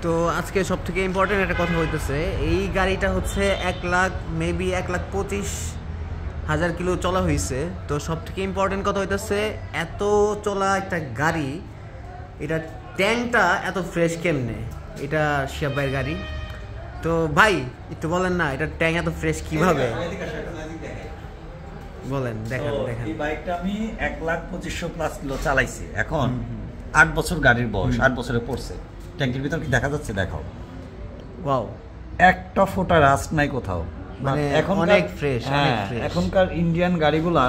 তো আজকে সবথেকে ইম্পর্টেন্ট একটা কথা হইতেছে, এই গাড়িটা হচ্ছে 1,25,000 কিলো চলা হয়েছে। তো সবথেকে ইম্পর্টেন্ট কথা হইতেছে, এত চলা একটা গাড়ি, এটা ট্যাঙ্কটা এত ফ্রেশ কেমনে? এটা শিহাব ভাইয়ের গাড়ি। তো ভাই একটু বলেন না, এটা ট্যাঙ্ক এত ফ্রেশ কিভাবে? বলেন, দেখেন। এই বাইকটা আমি 1,25,000+ কিলো চালাইছি। এখন 8 বছর গাড়ির বয়স, 8 বছরে পড়ছে। ট্যাঙ্কের ভিতর কি দেখা যাচ্ছে? দেখাও। ওয়াও, একটা ফোঁটা রাস্ট নাই কোথাও। মানে এখন অনেক ফ্রেশ। এখনকার ইন্ডিয়ান গাড়িগুলা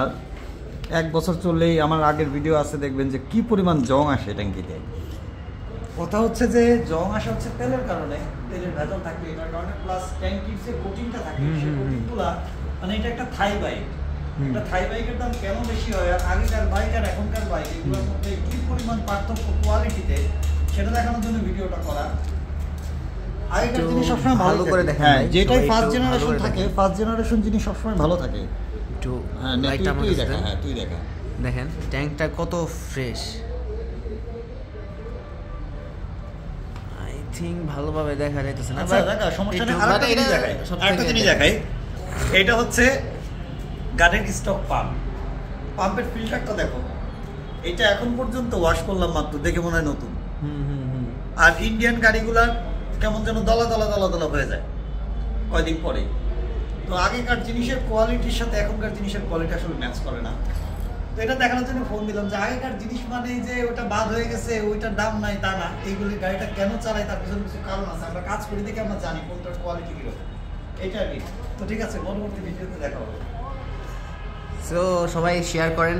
1 বছর চললেই, আমার আগের ভিডিও আছে দেখবেন যে কি পরিমাণ জং আসে ট্যাঙ্কিতে। কথা হচ্ছে যে জং আসা হচ্ছে তেলের কারণে, তেলের ভেতর থাকে এটার কারণে, প্লাস ট্যাঙ্কির যে কোটিংটা থাকে সেই কোটিংগুলা, মানে এটা একটা থাই বাইক। একটা থাই বাইকের দাম কেন বেশি হয়, আর আগেকার বাইক আর এখনকার বাইক এগুলোর মধ্যে কি পরিমাণ পার্থক্য কোয়ালিটিতে, সেটা দেখানোর জন্য ভিডিওটা করা। আগেকার জিনিস সবসময় ভালো করে দেখেন। হ্যাঁ, যেটাই ফার্স্ট জেনারেশন থাকে, ফার্স্ট জেনারেশন জিনিস সবসময় ভালো থাকে। একটু লাইটটা তুই দেখা। হ্যাঁ, তুই দেখা। দেখেন ট্যাঙ্কটা কত ফ্রেশ। আই থিংক ভালোভাবে দেখা যাইতেছে না। আচ্ছা দেখা, সমস্যা নেই। আরেকটা জিনিস দেখাই। এটা হচ্ছে গাড়ির স্টক পাম্প। পাম্পের ফিল্টারটা দেখো। এটা এখন পর্যন্ত ওয়াশ করলাম মাত্র, দেখে মনে হয় নতুন। আর ইন্ডিয়ান গাড়িগুলার কেমন যেন দলা দলা দলা দলা হয়ে যায় কয়দিন পরে। তো আগেকার জিনিসের কোয়ালিটির সাথে এখনকার জিনিসের কোয়ালিটি আসলে ম্যাচ করে না। তো এটা দেখানোর জন্য ফোন দিলাম যে আগেকার জিনিস মানে যে ওটা বাদ হয়ে গেছে, ওইটার দাম নাই তা না। এইগুলি গাড়িটা কেন চালাই তার পিছনে কিছু কারণ আছে। আমরা কাজ করি দেখে আমরা জানি কোনটার কোয়ালিটি কিরকম। এইটা আর কি। তো ঠিক আছে, পরবর্তী ভিডিওতে দেখা হবে। সো সবাই শেয়ার করেন।